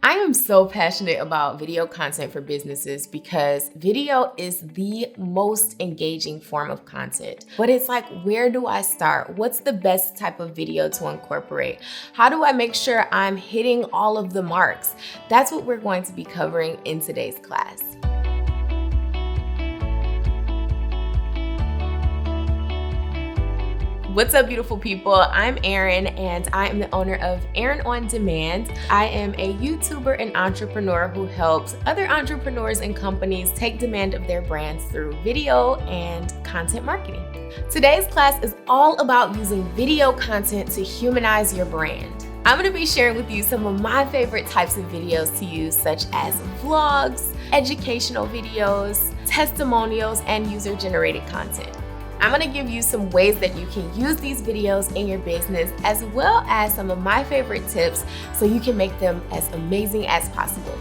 I am so passionate about video content for businesses because video is the most engaging form of content. But it's like, where do I start? What's the best type of video to incorporate? How do I make sure I'm hitting all of the marks? That's what we're going to be covering in today's class. What's up, beautiful people? I'm Erin, and I am the owner of Erin On Demand. I am a YouTuber and entrepreneur who helps other entrepreneurs and companies take demand of their brands through video and content marketing. Today's class is all about using video content to humanize your brand. I'm going to be sharing with you some of my favorite types of videos to use, such as vlogs, educational videos, testimonials, and user-generated content. I'm going to give you some ways that you can use these videos in your business, as well as some of my favorite tips so you can make them as amazing as possible.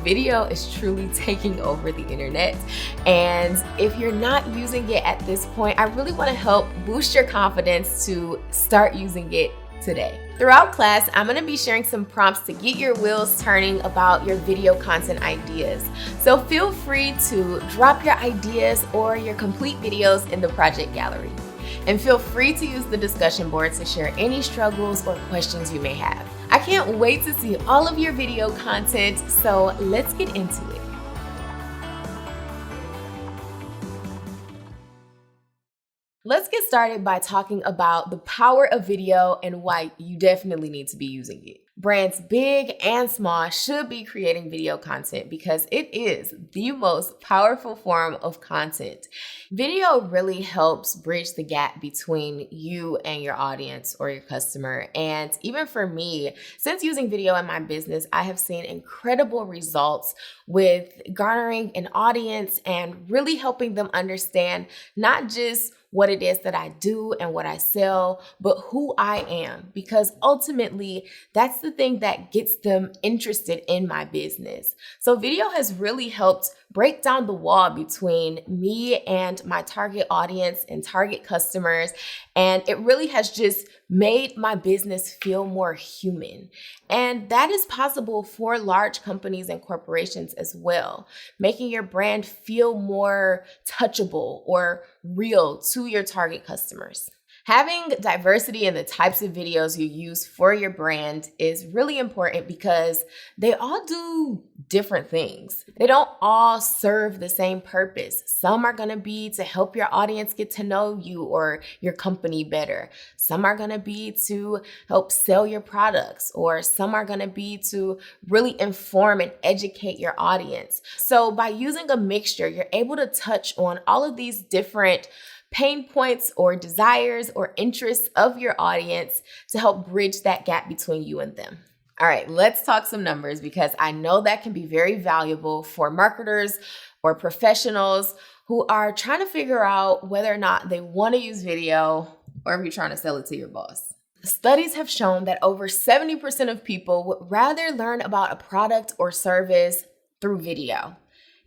Video is truly taking over the internet, and if you're not using it at this point, I really want to help boost your confidence to start using it today. Throughout class, I'm going to be sharing some prompts to get your wheels turning about your video content ideas. So feel free to drop your ideas or your complete videos in the project gallery. And feel free to use the discussion board to share any struggles or questions you may have. I can't wait to see all of your video content, so let's get into it. Let's get started by talking about the power of video and why you definitely need to be using it. Brands big and small should be creating video content because it is the most powerful form of content. Video really helps bridge the gap between you and your audience or your customer. And even for me, since using video in my business, I have seen incredible results with garnering an audience and really helping them understand not just what it is that I do and what I sell, but who I am, because ultimately that's the thing that gets them interested in my business. So video has really helped break down the wall between me and my target audience and target customers, and it really has just made my business feel more human. And that is possible for large companies and corporations as well, making your brand feel more touchable or real to your target customers. Having diversity in the types of videos you use for your brand is really important because they all do different things. They don't all serve the same purpose. Some are going to be to help your audience get to know you or your company better. Some are going to be to help sell your products, or some are going to be to really inform and educate your audience. So by using a mixture, you're able to touch on all of these different pain points or desires or interests of your audience to help bridge that gap between you and them. All right, let's talk some numbers because I know that can be very valuable for marketers or professionals who are trying to figure out whether or not they want to use video or if you're trying to sell it to your boss. Studies have shown that over 70% of people would rather learn about a product or service through video.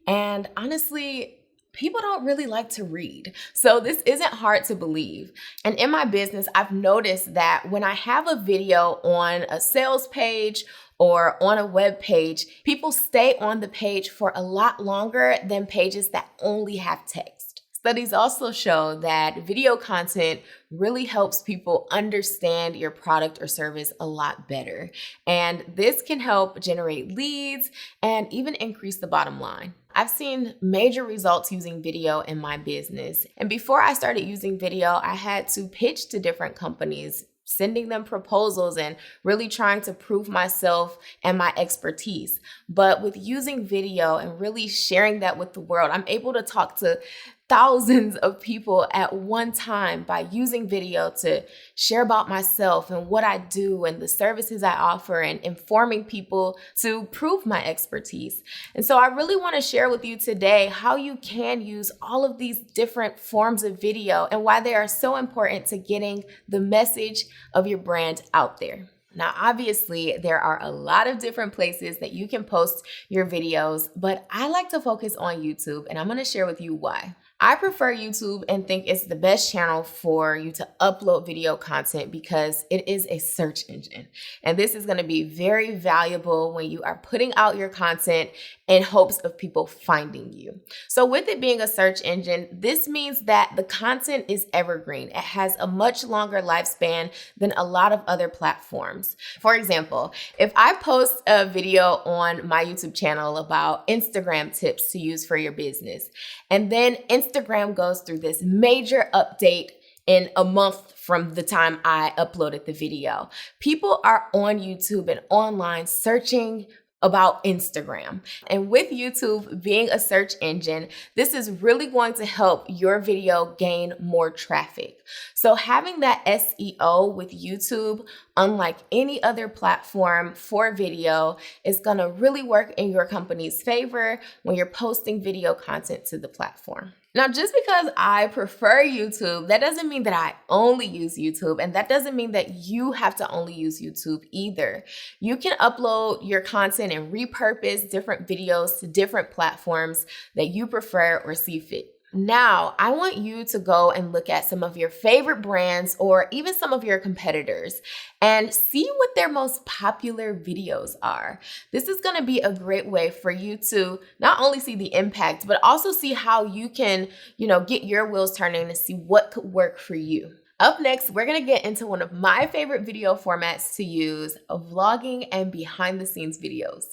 And honestly, people don't really like to read. So this isn't hard to believe. And in my business, I've noticed that when I have a video on a sales page or on a web page, people stay on the page for a lot longer than pages that only have text. Studies also show that video content really helps people understand your product or service a lot better. And this can help generate leads and even increase the bottom line. I've seen major results using video in my business. And before I started using video, I had to pitch to different companies, sending them proposals and really trying to prove myself and my expertise. But with using video and really sharing that with the world, I'm able to talk to thousands of people at one time by using video to share about myself and what I do and the services I offer and informing people to prove my expertise. And so I really want to share with you today how you can use all of these different forms of video and why they are so important to getting the message of your brand out there. Now, obviously, there are a lot of different places that you can post your videos, but I like to focus on YouTube, and I'm going to share with you why. I prefer YouTube and think it's the best channel for you to upload video content because it is a search engine. And this is going to be very valuable when you are putting out your content in hopes of people finding you. So with it being a search engine, this means that the content is evergreen. It has a much longer lifespan than a lot of other platforms. For example, if I post a video on my YouTube channel about Instagram tips to use for your business, and then Instagram goes through this major update in a month from the time I uploaded the video, people are on YouTube and online searching about Instagram. And with YouTube being a search engine, this is really going to help your video gain more traffic. So having that SEO with YouTube, unlike any other platform for video, is gonna really work in your company's favor when you're posting video content to the platform. Now, just because I prefer YouTube, that doesn't mean that I only use YouTube, and that doesn't mean that you have to only use YouTube either. You can upload your content and repurpose different videos to different platforms that you prefer or see fit. Now, I want you to go and look at some of your favorite brands or even some of your competitors and see what their most popular videos are. This is going to be a great way for you to not only see the impact, but also see how you can, get your wheels turning to see what could work for you. Up next, we're going to get into one of my favorite video formats to use, vlogging and behind the scenes videos.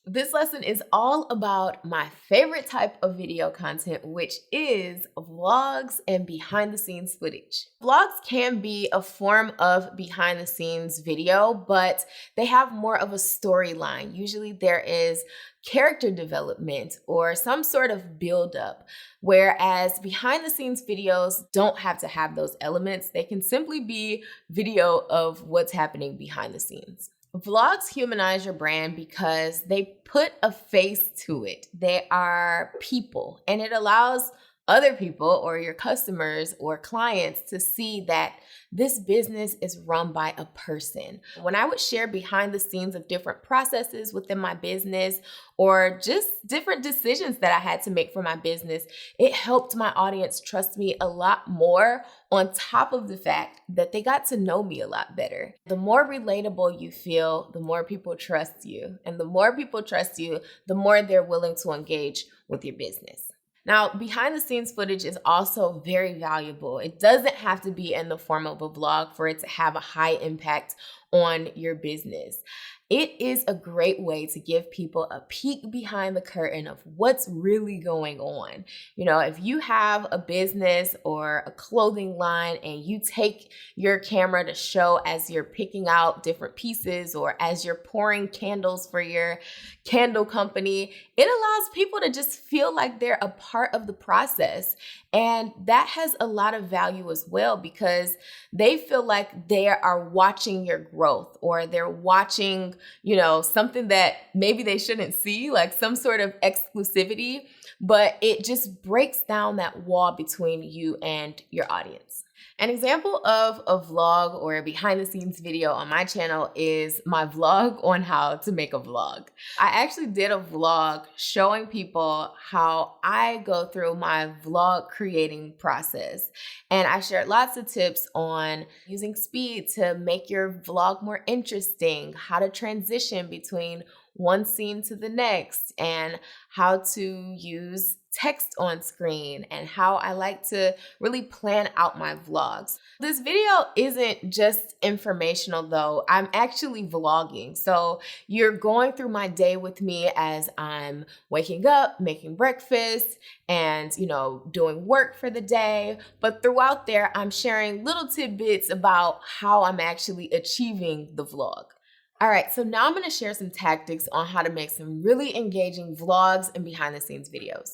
This lesson is all about my favorite type of video content, which is vlogs and behind the scenes footage. Vlogs can be a form of behind the scenes video, but they have more of a storyline. Usually there is character development or some sort of build-up, whereas behind the scenes videos don't have to have those elements. They can simply be video of what's happening behind the scenes. Vlogs humanize your brand because they put a face to it. They are people, and it allows other people or your customers or clients to see that this business is run by a person. When I would share behind the scenes of different processes within my business or just different decisions that I had to make for my business, it helped my audience trust me a lot more, on top of the fact that they got to know me a lot better. The more relatable you feel, the more people trust you. And the more people trust you, the more they're willing to engage with your business. Now, behind the scenes footage is also very valuable. It doesn't have to be in the form of a vlog for it to have a high impact on your business. It is a great way to give people a peek behind the curtain of what's really going on. If you have a business or a clothing line and you take your camera to show as you're picking out different pieces or as you're pouring candles for your candle company, it allows people to just feel like they're a part of the process. And that has a lot of value as well because they feel like they are watching your growth or they're watching, something that maybe they shouldn't see, like some sort of exclusivity, but it just breaks down that wall between you and your audience. An example of a vlog or a behind the scenes video on my channel is my vlog on how to make a vlog. I actually did a vlog showing people how I go through my vlog creating process. And I shared lots of tips on using speed to make your vlog more interesting, how to transition between one scene to the next, and how to use text on screen, and how I like to really plan out my vlogs. This video isn't just informational though, I'm actually vlogging. So you're going through my day with me as I'm waking up, making breakfast, and doing work for the day. But throughout there, I'm sharing little tidbits about how I'm actually achieving the vlog. All right, so now I'm going to share some tactics on how to make some really engaging vlogs and behind the scenes videos.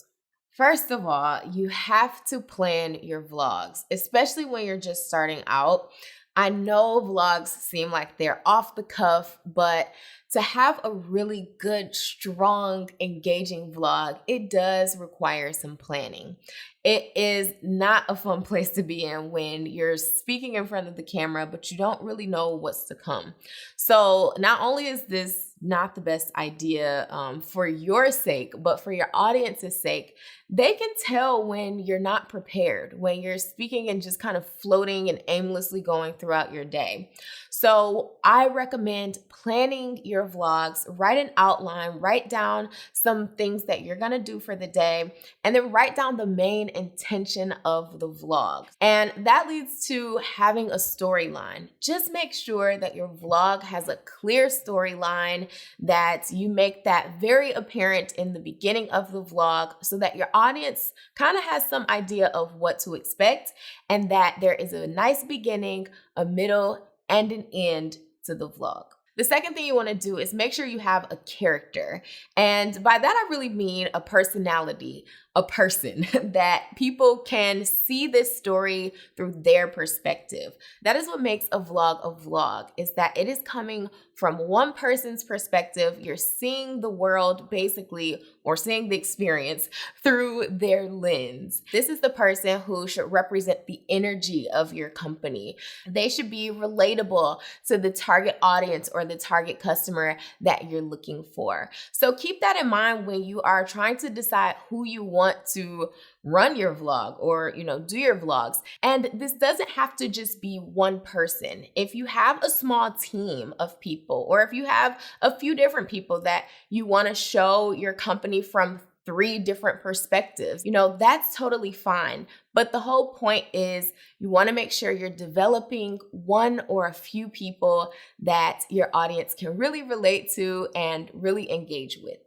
First of all, you have to plan your vlogs, especially when you're just starting out. I know vlogs seem like they're off the cuff, but to have a really good, strong, engaging vlog, it does require some planning. It is not a fun place to be in when you're speaking in front of the camera, but you don't really know what's to come. So not only is this not the best idea for your sake, but for your audience's sake, they can tell when you're not prepared, when you're speaking and just kind of floating and aimlessly going throughout your day. So I recommend planning your vlogs, write an outline, write down some things that you're gonna do for the day, and then write down the main intention of the vlog. And that leads to having a storyline. Just make sure that your vlog has a clear storyline, that you make that very apparent in the beginning of the vlog so that your audience kind of has some idea of what to expect, and that there is a nice beginning, a middle, and an end to the vlog. The second thing you want to do is make sure you have a character. And by that, I really mean a personality, a person that people can see this story through their perspective. That is what makes a vlog, is that it is coming from one person's perspective. You're seeing the world basically, or seeing the experience through their lens. This is the person who should represent the energy of your company. They should be relatable to the target audience or the target customer that you're looking for. So keep that in mind when you are trying to decide who you want to run your vlog or, do your vlogs. And this doesn't have to just be one person. If you have a small team of people, or if you have a few different people that you want to show your company from 3 different perspectives, that's totally fine. But the whole point is you want to make sure you're developing one or a few people that your audience can really relate to and really engage with.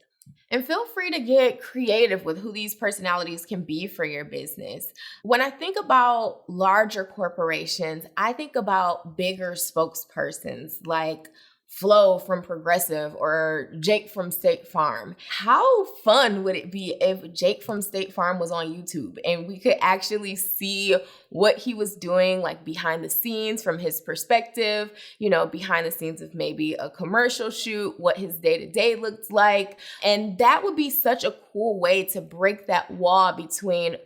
And feel free to get creative with who these personalities can be for your business. When I think about larger corporations, I think about bigger spokespersons like Flo from Progressive or Jake from State Farm. How fun would it be if Jake from State Farm was on YouTube and we could actually see what he was doing, like behind the scenes from his perspective, behind the scenes of maybe a commercial shoot, what his day-to-day looked like. And that would be such a cool way to break that wall between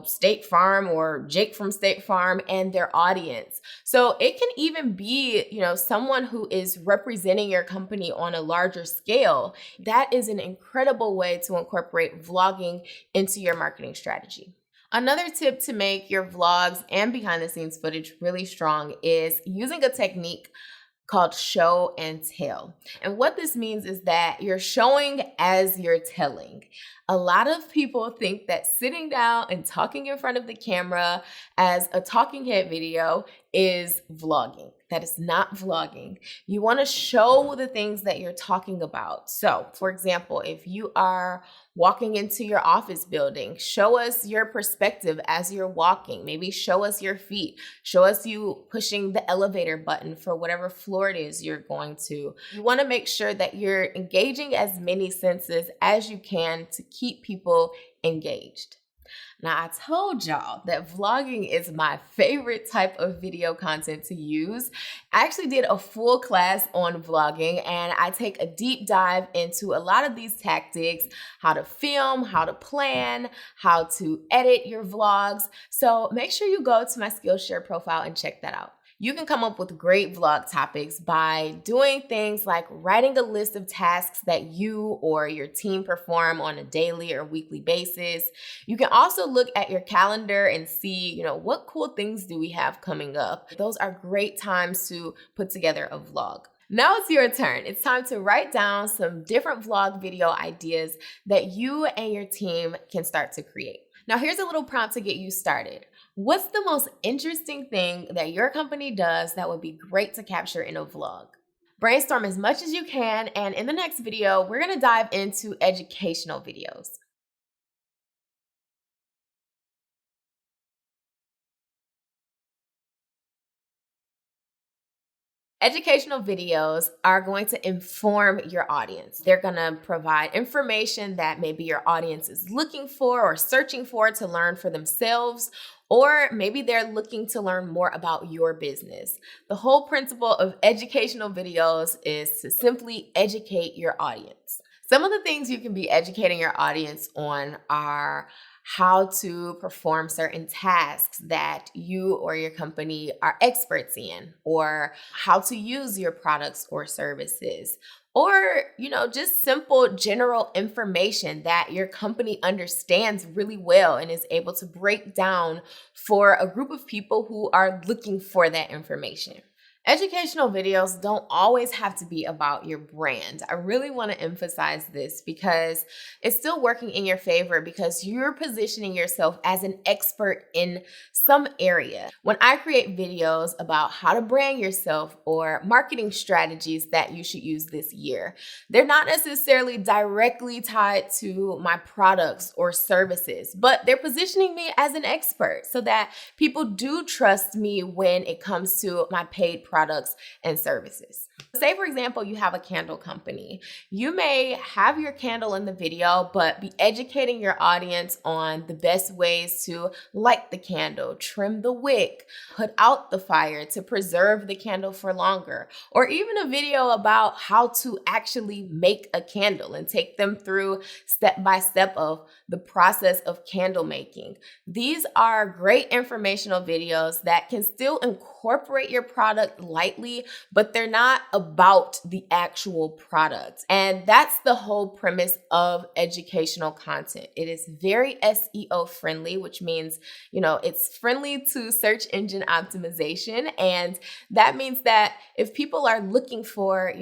State Farm or Jake from State Farm and their audience. So it can even be, someone who is representing your company on a larger scale. That is an incredible way to incorporate vlogging into your marketing strategy. Another tip to make your vlogs and behind the scenes footage really strong is using a technique called show and tell. And what this means is that you're showing as you're telling. A lot of people think that sitting down and talking in front of the camera as a talking head video is vlogging. That is not vlogging. You want to show the things that you're talking about. So, for example, if you are walking into your office building, show us your perspective as you're walking. Maybe show us your feet. Show us you pushing the elevator button for whatever floor it is you're going to. You want to make sure that you're engaging as many senses as you can to keep people engaged. Now, I told y'all that vlogging is my favorite type of video content to use. I actually did a full class on vlogging, and I take a deep dive into a lot of these tactics, how to film, how to plan, how to edit your vlogs. So make sure you go to my Skillshare profile and check that out. You can come up with great vlog topics by doing things like writing a list of tasks that you or your team perform on a daily or weekly basis. You can also look at your calendar and see, what cool things do we have coming up. Those are great times to put together a vlog. Now it's your turn. It's time to write down some different vlog video ideas that you and your team can start to create. Now here's a little prompt to get you started. What's the most interesting thing that your company does that would be great to capture in a vlog? Brainstorm as much as you can, and in the next video, we're gonna dive into educational videos. Educational videos are going to inform your audience. They're going to provide information that maybe your audience is looking for or searching for to learn for themselves, or maybe they're looking to learn more about your business. The whole principle of educational videos is to simply educate your audience. Some of the things you can be educating your audience on are how to perform certain tasks that you or your company are experts in, or how to use your products or services, or, just simple general information that your company understands really well and is able to break down for a group of people who are looking for that information. Educational videos don't always have to be about your brand. I really want to emphasize this because it's still working in your favor because you're positioning yourself as an expert in some area. When I create videos about how to brand yourself or marketing strategies that you should use this year, they're not necessarily directly tied to my products or services, but they're positioning me as an expert so that people do trust me when it comes to my paid products and services. Say, for example, you have a candle company. You may have your candle in the video, but be educating your audience on the best ways to light the candle, trim the wick, put out the fire to preserve the candle for longer, or even a video about how to actually make a candle and take them through step by step of the process of candle making. These are great informational videos that can still incorporate your product lightly, but they're not about the actual product. And that's the whole premise of educational content. It is very SEO friendly, which means, it's friendly to search engine optimization. And that means that if people are looking for,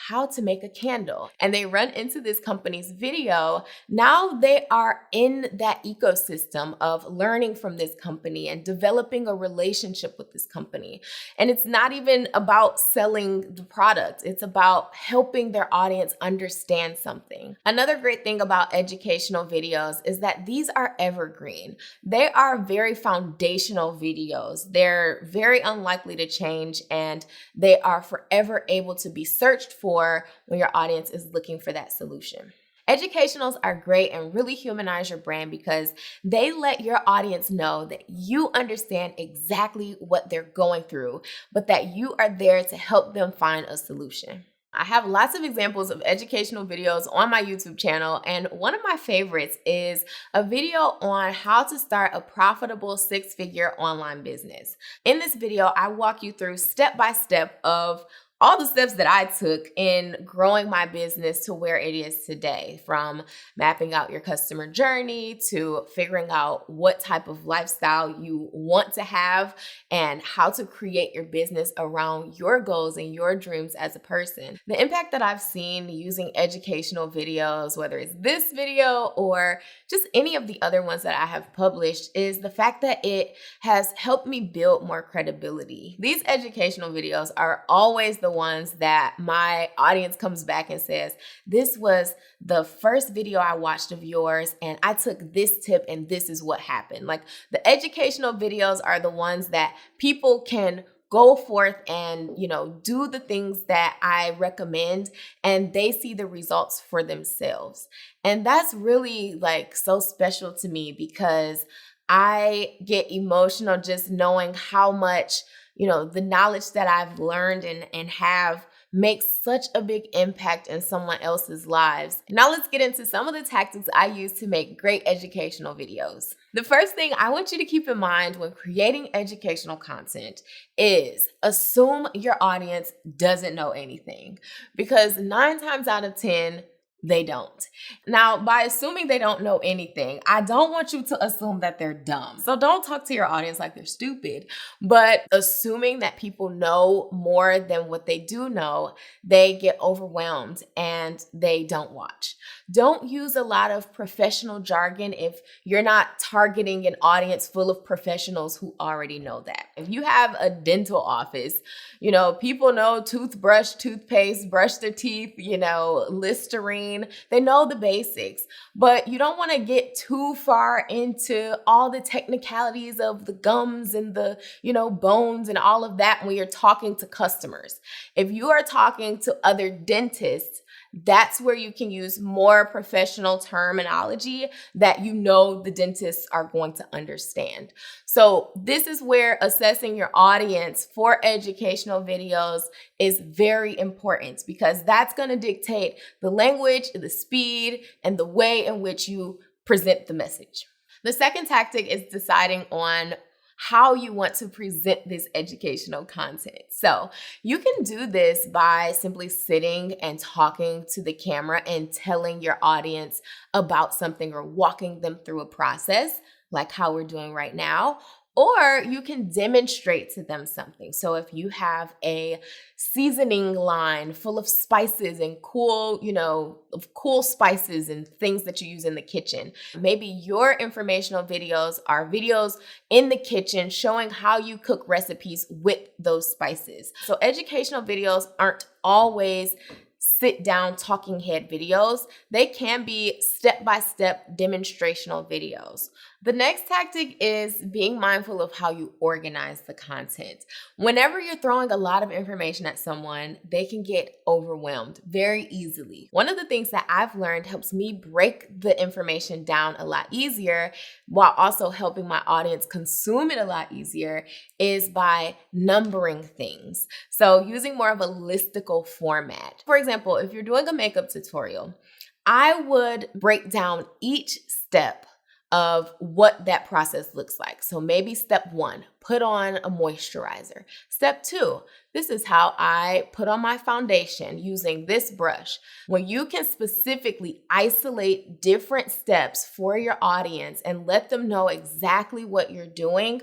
how to make a candle and they run into this company's video, now they are in that ecosystem of learning from this company and developing a relationship with this company. And it's not even about selling the product. It's about helping their audience understand something. Another great thing about educational videos is that these are evergreen. They are very foundational videos. They're very unlikely to change, and they are forever able to be searched for when your audience is looking for that solution. Educationals are great and really humanize your brand because they let your audience know that you understand exactly what they're going through, but that you are there to help them find a solution. I have lots of examples of educational videos on my YouTube channel, and one of my favorites is a video on how to start a profitable six-figure online business. In this video, I walk you through step by step of all the steps that I took in growing my business to where it is today, from mapping out your customer journey to figuring out what type of lifestyle you want to have and how to create your business around your goals and your dreams as a person. The impact that I've seen using educational videos, whether it's this video or just any of the other ones that I have published, is the fact that it has helped me build more credibility. These educational videos are always the ones that my audience comes back and says, this was the first video I watched of yours and I took this tip and this is what happened. Like, the educational videos are the ones that people can go forth and, do the things that I recommend, and they see the results for themselves. And that's really so special to me because I get emotional just knowing how much the knowledge that I've learned and have makes such a big impact in someone else's lives. Now let's get into some of the tactics I use to make great educational videos. The first thing I want you to keep in mind when creating educational content is assume your audience doesn't know anything, because 9 times out of 10, they don't. Now, by assuming they don't know anything, I don't want you to assume that they're dumb. So don't talk to your audience like they're stupid, but assuming that people know more than what they do know, they get overwhelmed and they don't watch. Don't use a lot of professional jargon if you're not targeting an audience full of professionals who already know that. If you have a dental office, people know toothbrush, toothpaste, brush their teeth, Listerine, screen. They know the basics, but you don't want to get too far into all the technicalities of the gums and the, bones and all of that when you're talking to customers. If you are talking to other dentists, that's where you can use more professional terminology that the dentists are going to understand. So this is where assessing your audience for educational videos is very important, because that's going to dictate the language, the speed, and the way in which you present the message. The second tactic is deciding on how you want to present this educational content. So you can do this by simply sitting and talking to the camera and telling your audience about something or walking them through a process like how we're doing right now. Or you can demonstrate to them something. So if you have a seasoning line full of spices and cool spices and things that you use in the kitchen, maybe your informational videos are videos in the kitchen showing how you cook recipes with those spices. So educational videos aren't always sit down talking head videos. They can be step-by-step demonstrational videos. The next tactic is being mindful of how you organize the content. Whenever you're throwing a lot of information at someone, they can get overwhelmed very easily. One of the things that I've learned helps me break the information down a lot easier while also helping my audience consume it a lot easier is by numbering things. So using more of a listicle format. For example, if you're doing a makeup tutorial, I would break down each step of what that process looks like. So maybe step 1, put on a moisturizer. Step 2, this is how I put on my foundation using this brush. When you can specifically isolate different steps for your audience and let them know exactly what you're doing,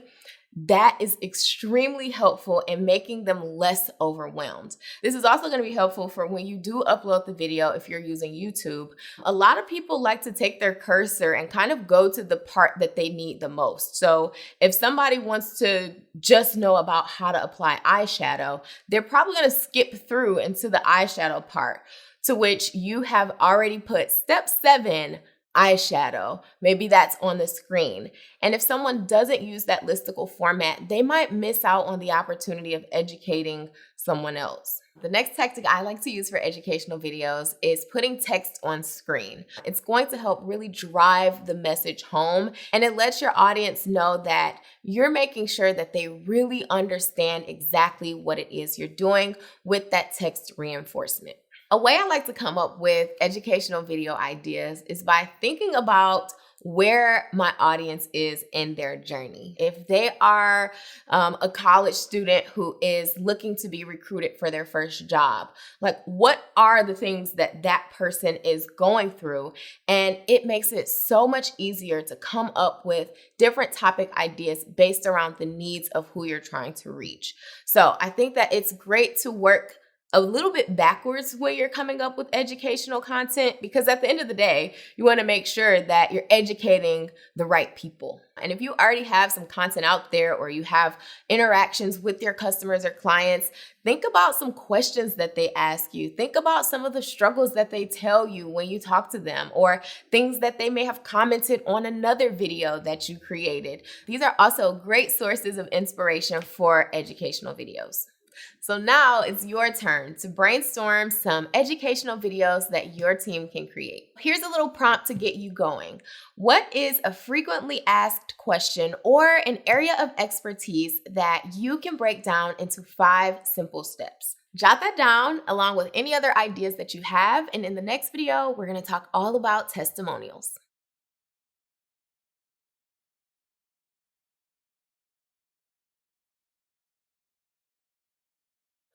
that is extremely helpful in making them less overwhelmed. This is also going to be helpful for when you do upload the video if you're using YouTube. A lot of people like to take their cursor and kind of go to the part that they need the most. So if somebody wants to just know about how to apply eyeshadow, they're probably going to skip through into the eyeshadow part, to which you have already put step 7, eyeshadow. Maybe that's on the screen. And if someone doesn't use that listicle format, they might miss out on the opportunity of educating someone else. The next tactic I like to use for educational videos is putting text on screen. It's going to help really drive the message home, and it lets your audience know that you're making sure that they really understand exactly what it is you're doing with that text reinforcement. A way I like to come up with educational video ideas is by thinking about where my audience is in their journey. If they are a college student who is looking to be recruited for their first job, like what are the things that that person is going through? And it makes it so much easier to come up with different topic ideas based around the needs of who you're trying to reach. So I think that it's great to work a little bit backwards when you're coming up with educational content, because at the end of the day, you want to make sure that you're educating the right people. And if you already have some content out there, or you have interactions with your customers or clients, think about some questions that they ask you. Think about some of the struggles that they tell you when you talk to them, or things that they may have commented on another video that you created. These are also great sources of inspiration for educational videos. So now it's your turn to brainstorm some educational videos that your team can create. Here's a little prompt to get you going. What is a frequently asked question or an area of expertise that you can break down into 5 simple steps? Jot that down along with any other ideas that you have, and in the next video, we're going to talk all about testimonials.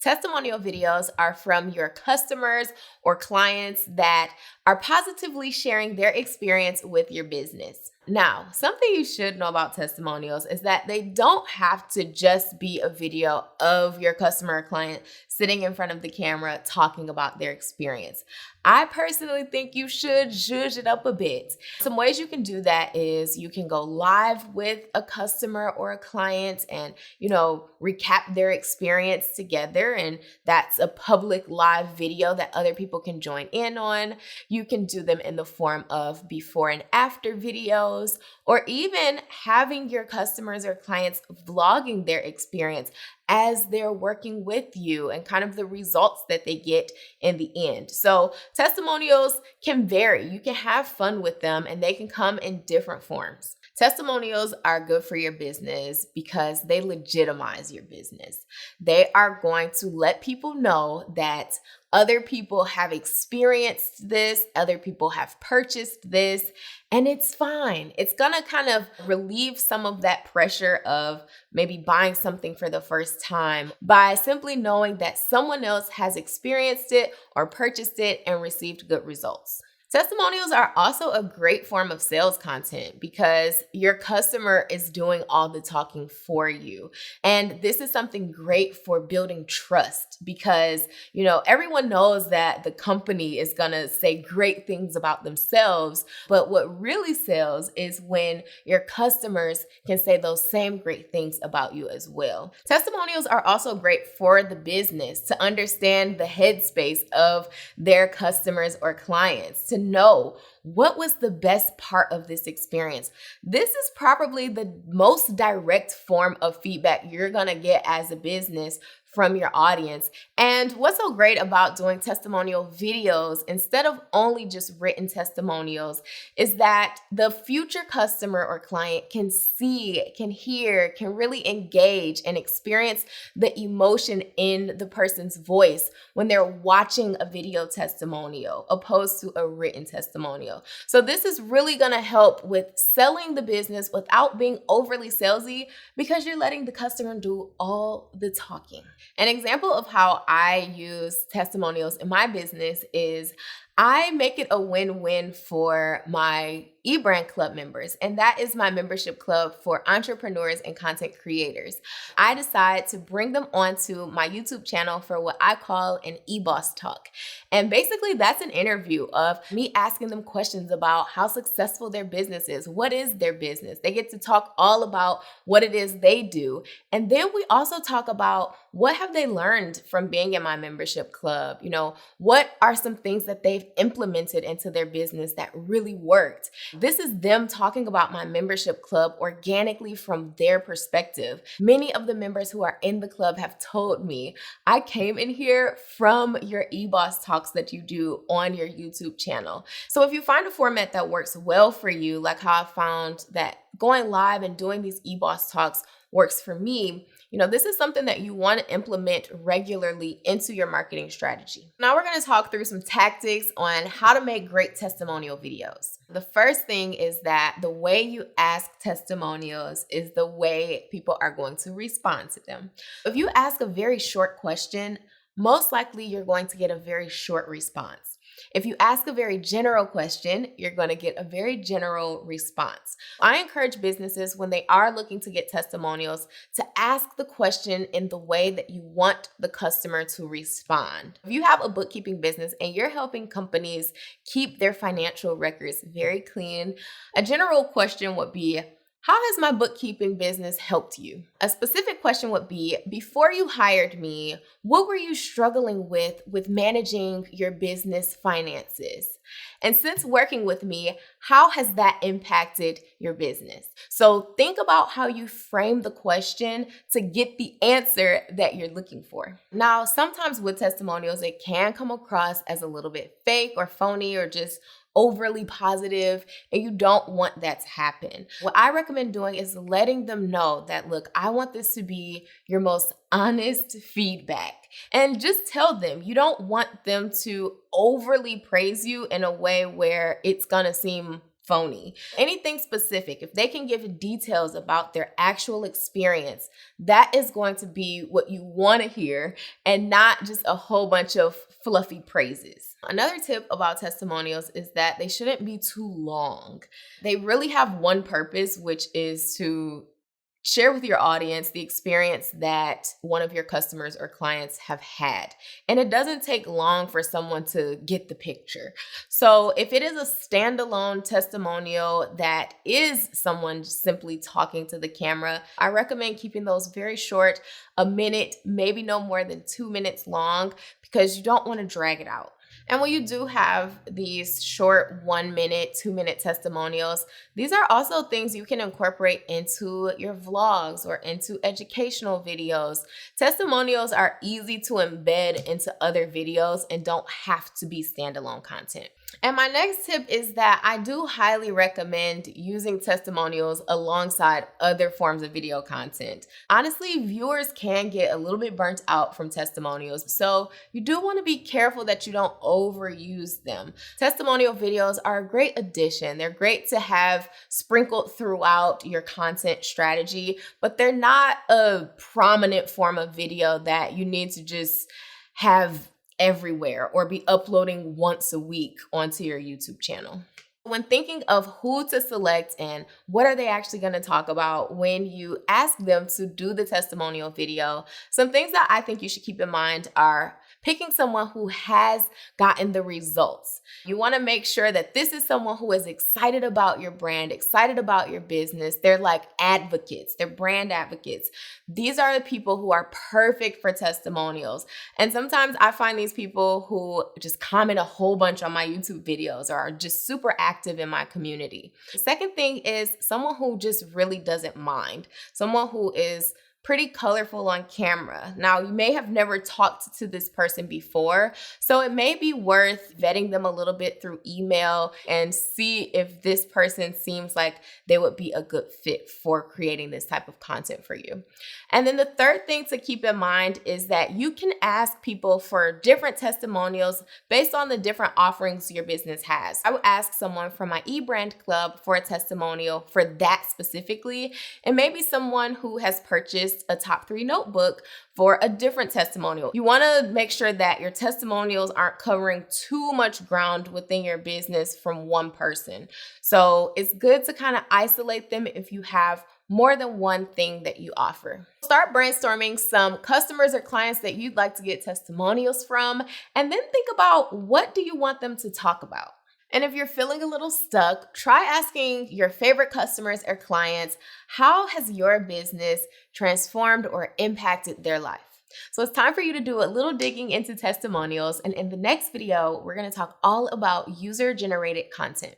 Testimonial videos are from your customers or clients that are positively sharing their experience with your business. Now, something you should know about testimonials is that they don't have to just be a video of your customer or client sitting in front of the camera talking about their experience. I personally think you should zhuzh it up a bit. Some ways you can do that is you can go live with a customer or a client and, recap their experience together. And that's a public live video that other people can join in on. You can do them in the form of before and after videos, or even having your customers or clients vlogging their experience as they're working with you and kind of the results that they get in the end. So testimonials can vary. You can have fun with them and they can come in different forms. Testimonials are good for your business because they legitimize your business. They are going to let people know that other people have experienced this, other people have purchased this, and it's fine. It's gonna kind of relieve some of that pressure of maybe buying something for the first time by simply knowing that someone else has experienced it or purchased it and received good results. Testimonials are also a great form of sales content because your customer is doing all the talking for you. And this is something great for building trust because, everyone knows that the company is going to say great things about themselves. But what really sells is when your customers can say those same great things about you as well. Testimonials are also great for the business to understand the headspace of their customers or clients, to know what was the best part of this experience. This is probably the most direct form of feedback you're going to get as a business from your audience. And what's so great about doing testimonial videos instead of only just written testimonials is that the future customer or client can see, can hear, can really engage and experience the emotion in the person's voice when they're watching a video testimonial opposed to a written testimonial. So this is really going to help with selling the business without being overly salesy because you're letting the customer do all the talking. An example of how I use testimonials in my business is I make it a win-win for my eBrand Club members, and that is my membership club for entrepreneurs and content creators. I decide to bring them onto my YouTube channel for what I call an e-boss talk. And basically that's an interview of me asking them questions about how successful their business is. What is their business? They get to talk all about what it is they do. And then we also talk about what have they learned from being in my membership club? What are some things that they've implemented into their business that really worked? This is them talking about my membership club organically from their perspective. Many of the members who are in the club have told me, I came in here from your e-boss talks that you do on your YouTube channel. So if you find a format that works well for you, like how I found that going live and doing these e-boss talks works for me, this is something that you want to implement regularly into your marketing strategy. Now we're going to talk through some tactics on how to make great testimonial videos. The first thing is that the way you ask testimonials is the way people are going to respond to them. If you ask a very short question, most likely you're going to get a very short response. If you ask a very general question, you're going to get a very general response. I encourage businesses when they are looking to get testimonials to ask the question in the way that you want the customer to respond. If you have a bookkeeping business and you're helping companies keep their financial records very clean, a general question would be, how has my bookkeeping business helped you? A specific question would be, before you hired me, what were you struggling with managing your business finances? And since working with me, how has that impacted your business? So think about how you frame the question to get the answer that you're looking for. Now, sometimes with testimonials, it can come across as a little bit fake or phony or just overly positive, and you don't want that to happen. What I recommend doing is letting them know that, look, I want this to be your most honest feedback. And just tell them you don't want them to overly praise you in a way where it's gonna seem phony. Anything specific, if they can give details about their actual experience, that is going to be what you want to hear and not just a whole bunch of fluffy praises. Another tip about testimonials is that they shouldn't be too long. They really have one purpose, which is to share with your audience the experience that one of your customers or clients have had. And it doesn't take long for someone to get the picture. So if it is a standalone testimonial that is someone simply talking to the camera, I recommend keeping those very short, a minute, maybe no more than 2 minutes long, because you don't want to drag it out. And when you do have these short 1 minute, 2 minute testimonials, these are also things you can incorporate into your vlogs or into educational videos. Testimonials are easy to embed into other videos and don't have to be standalone content. And my next tip is that I do highly recommend using testimonials alongside other forms of video content. Honestly, viewers can get a little bit burnt out from testimonials, so you do want to be careful that you don't overuse them. Testimonial videos are a great addition. They're great to have sprinkled throughout your content strategy, but they're not a prominent form of video that you need to just have everywhere or be uploading once a week onto your YouTube channel. When thinking of who to select and what are they actually going to talk about when you ask them to do the testimonial video, some things that I think you should keep in mind are picking someone who has gotten the results. You want to make sure that this is someone who is excited about your brand, excited about your business. They're like advocates, they're brand advocates. These are the people who are perfect for testimonials. And sometimes I find these people who just comment a whole bunch on my YouTube videos or are just super active in my community. The second thing is someone who just really doesn't mind, someone who is pretty colorful on camera. Now, you may have never talked to this person before, so it may be worth vetting them a little bit through email and see if this person seems like they would be a good fit for creating this type of content for you. And then the third thing to keep in mind is that you can ask people for different testimonials based on the different offerings your business has. I would ask someone from my eBrand club for a testimonial for that specifically, and maybe someone who has purchased a top 3 notebook for a different testimonial. You want to make sure that your testimonials aren't covering too much ground within your business from one person. So it's good to kind of isolate them if you have more than one thing that you offer. Start brainstorming some customers or clients that you'd like to get testimonials from, and then think about what do you want them to talk about. And if you're feeling a little stuck, try asking your favorite customers or clients, how has your business transformed or impacted their life? So it's time for you to do a little digging into testimonials. And in the next video, we're going to talk all about user-generated content.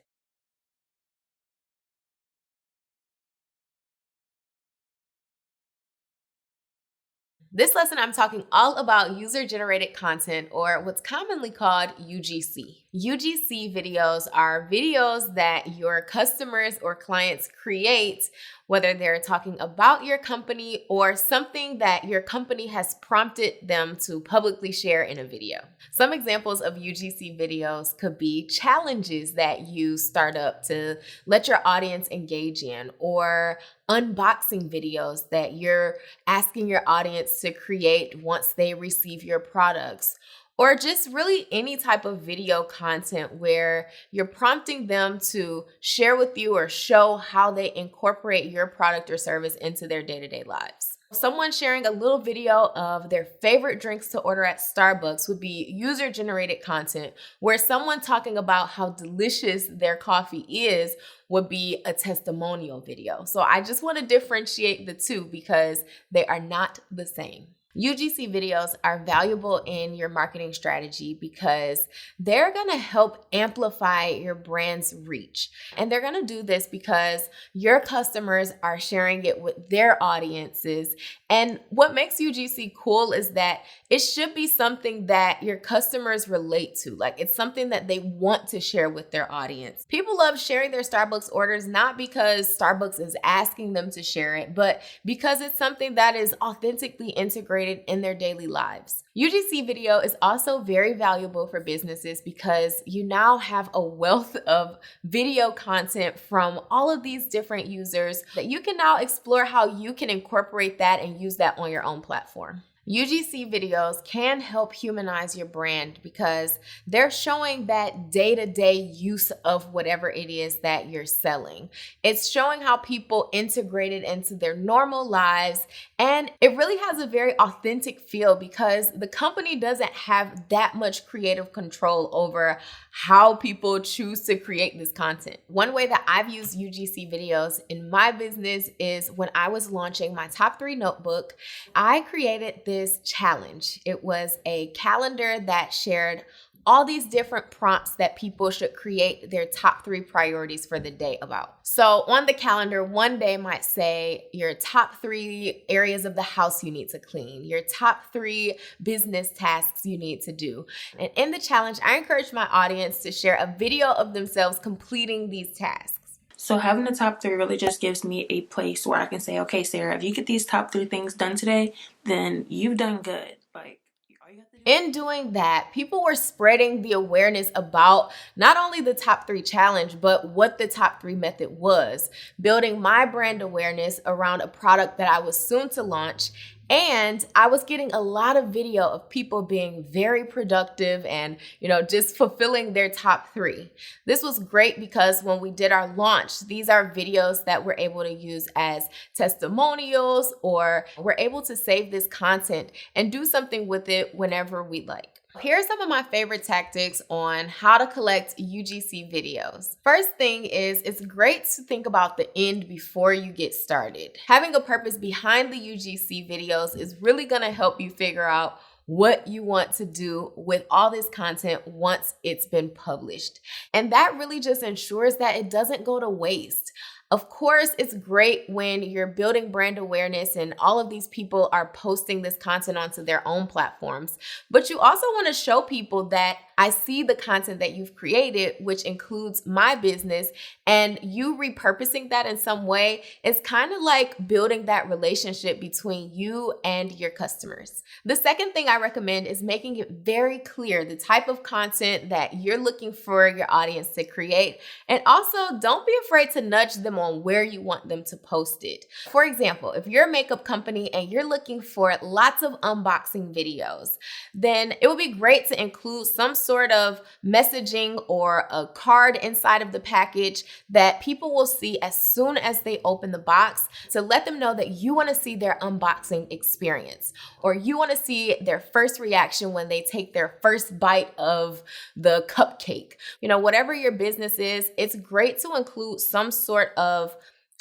This lesson, I'm talking all about user-generated content, or what's commonly called UGC. UGC videos are videos that your customers or clients create, whether they're talking about your company or something that your company has prompted them to publicly share in a video. Some examples of UGC videos could be challenges that you start up to let your audience engage in, or unboxing videos that you're asking your audience to create once they receive your products, or just really any type of video content where you're prompting them to share with you or show how they incorporate your product or service into their day-to-day lives. Someone sharing a little video of their favorite drinks to order at Starbucks would be user-generated content, where someone talking about how delicious their coffee is would be a testimonial video. So I just want to differentiate the two because they are not the same. UGC videos are valuable in your marketing strategy because they're going to help amplify your brand's reach. And they're going to do this because your customers are sharing it with their audiences. And what makes UGC cool is that it should be something that your customers relate to. Like, it's something that they want to share with their audience. People love sharing their Starbucks orders, not because Starbucks is asking them to share it, but because it's something that is authentically integrated in their daily lives. UGC video is also very valuable for businesses because you now have a wealth of video content from all of these different users that you can now explore how you can incorporate that and use that on your own platform. UGC videos can help humanize your brand because they're showing that day-to-day use of whatever it is that you're selling. It's showing how people integrate it into their normal lives, and it really has a very authentic feel because the company doesn't have that much creative control over how people choose to create this content. One way that I've used UGC videos in my business is when I was launching my top 3 notebook, I created this challenge. It was a calendar that shared all these different prompts that people should create their top 3 priorities for the day about. So on the calendar, one day might say your top 3 areas of the house you need to clean, your top 3 business tasks you need to do. And in the challenge, I encourage my audience to share a video of themselves completing these tasks. So having the top 3 really just gives me a place where I can say, okay, Sarah, if you get these top 3 things done today, then you've done good. In doing that, people were spreading the awareness about not only the top 3 challenge, but what the top 3 method was, building my brand awareness around a product that I was soon to launch. And I was getting a lot of video of people being very productive and, just fulfilling their top 3. This was great because when we did our launch, these are videos that we're able to use as testimonials, or we're able to save this content and do something with it whenever we'd like. Here are some of my favorite tactics on how to collect UGC videos. First thing is, it's great to think about the end before you get started. Having a purpose behind the UGC videos is really going to help you figure out what you want to do with all this content once it's been published. And that really just ensures that it doesn't go to waste. Of course, it's great when you're building brand awareness and all of these people are posting this content onto their own platforms. But you also want to show people that I see the content that you've created, which includes my business, and you repurposing that in some way is kind of like building that relationship between you and your customers. The second thing I recommend is making it very clear the type of content that you're looking for your audience to create. And also, don't be afraid to nudge them on where you want them to post it. For example, if you're a makeup company and you're looking for lots of unboxing videos, then it would be great to include some sort of messaging or a card inside of the package that people will see as soon as they open the box to let them know that you want to see their unboxing experience, or you want to see their first reaction when they take their first bite of the cupcake. Whatever your business is, it's great to include some sort of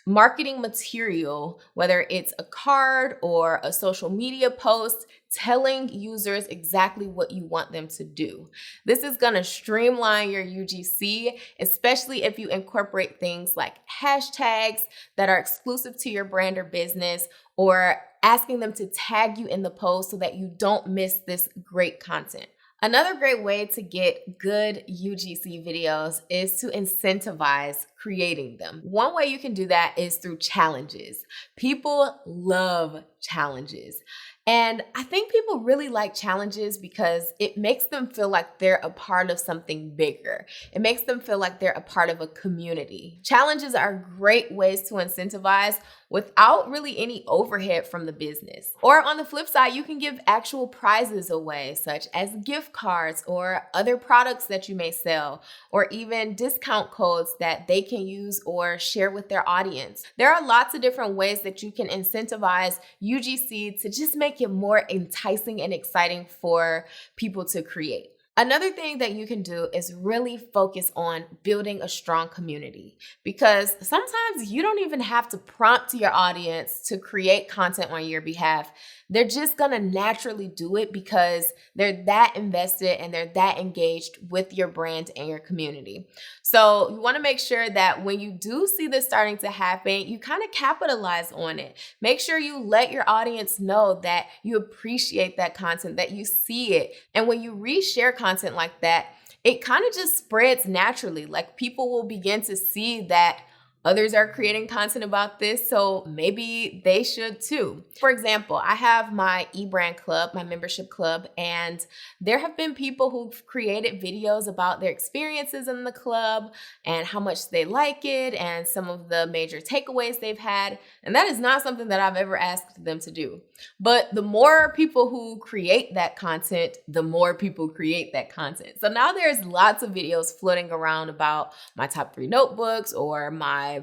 marketing material, whether it's a card or a social media post, telling users exactly what you want them to do. This is going to streamline your UGC, especially if you incorporate things like hashtags that are exclusive to your brand or business, or asking them to tag you in the post so that you don't miss this great content. Another great way to get good UGC videos is to incentivize creating them. One way you can do that is through challenges. People love challenges. And I think people really like challenges because it makes them feel like they're a part of something bigger. It makes them feel like they're a part of a community. Challenges are great ways to incentivize without really any overhead from the business. Or on the flip side, you can give actual prizes away, such as gift cards or other products that you may sell, or even discount codes that they can use or share with their audience. There are lots of different ways that you can incentivize UGC to just make it more enticing and exciting for people to create. Another thing that you can do is really focus on building a strong community, because sometimes you don't even have to prompt your audience to create content on your behalf. They're just going to naturally do it because they're that invested and they're that engaged with your brand and your community. So you want to make sure that when you do see this starting to happen, you kind of capitalize on it. Make sure you let your audience know that you appreciate that content, that you see it. And when you reshare content like that, it kind of just spreads naturally. Like, people will begin to see that Others are creating content about this, so maybe they should too. For example, I have my eBrand club, my membership club, and there have been people who've created videos about their experiences in the club and how much they like it and some of the major takeaways they've had. And that is not something that I've ever asked them to do. But the more people who create that content, the more people create that content. So now there's lots of videos floating around about my top 3 notebooks or my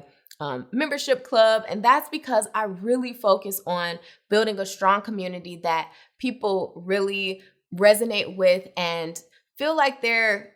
membership club. And that's because I really focus on building a strong community that people really resonate with and feel like they're,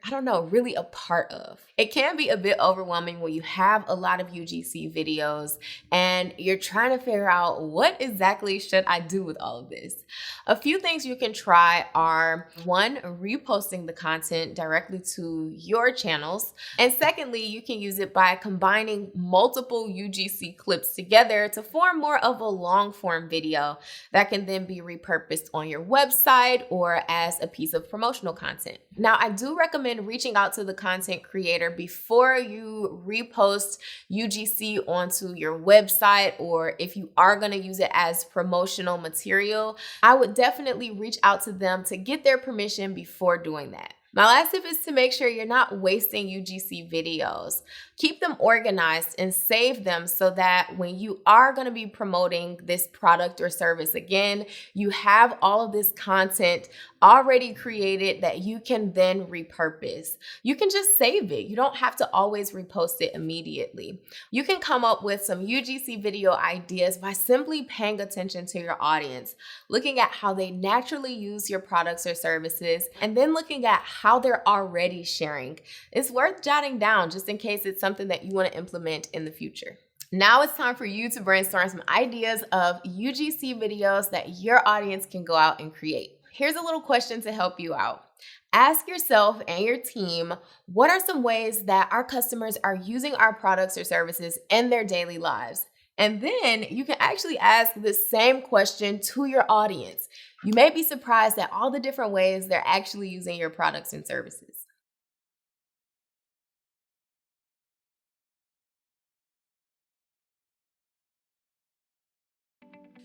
really a part of. It can be a bit overwhelming when you have a lot of UGC videos and you're trying to figure out what exactly should I do with all of this. A few things you can try are 1, reposting the content directly to your channels. And secondly, you can use it by combining multiple UGC clips together to form more of a long form video that can then be repurposed on your website or as a piece of promotional content. Now, I do recommend reaching out to the content creator before you repost UGC onto your website, or if you are going to use it as promotional material, I would definitely reach out to them to get their permission before doing that. My last tip is to make sure you're not wasting UGC videos. Keep them organized and save them so that when you are going to be promoting this product or service again, you have all of this content already created that you can then repurpose. You can just save it. You don't have to always repost it immediately. You can come up with some UGC video ideas by simply paying attention to your audience, looking at how they naturally use your products or services, and then looking at how they're already sharing. It's worth jotting down just in case it's something that you want to implement in the future. Now it's time for you to brainstorm some ideas of UGC videos that your audience can go out and create. Here's a little question to help you out. Ask yourself and your team, what are some ways that our customers are using our products or services in their daily lives? And then you can actually ask the same question to your audience. You may be surprised at all the different ways they're actually using your products and services.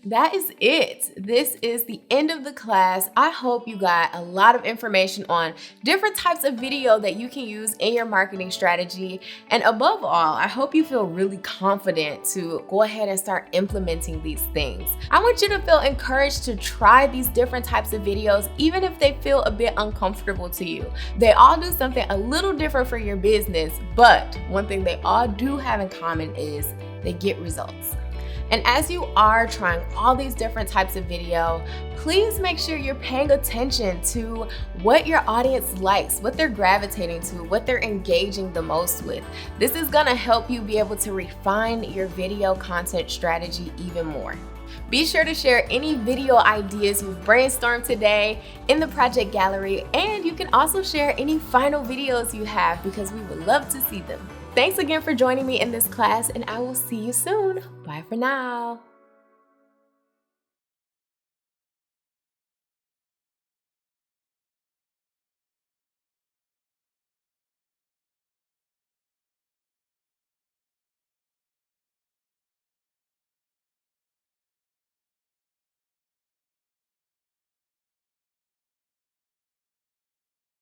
That is it. This is the end of the class. I hope you got a lot of information on different types of video that you can use in your marketing strategy. And above all, I hope you feel really confident to go ahead and start implementing these things. I want you to feel encouraged to try these different types of videos, even if they feel a bit uncomfortable to you. They all do something a little different for your business, but one thing they all do have in common is they get results. And as you are trying all these different types of video, please make sure you're paying attention to what your audience likes, what they're gravitating to, what they're engaging the most with. This is gonna help you be able to refine your video content strategy even more. Be sure to share any video ideas you've brainstormed today in the project gallery, and you can also share any final videos you have because we would love to see them. Thanks again for joining me in this class, and I will see you soon. Bye for now.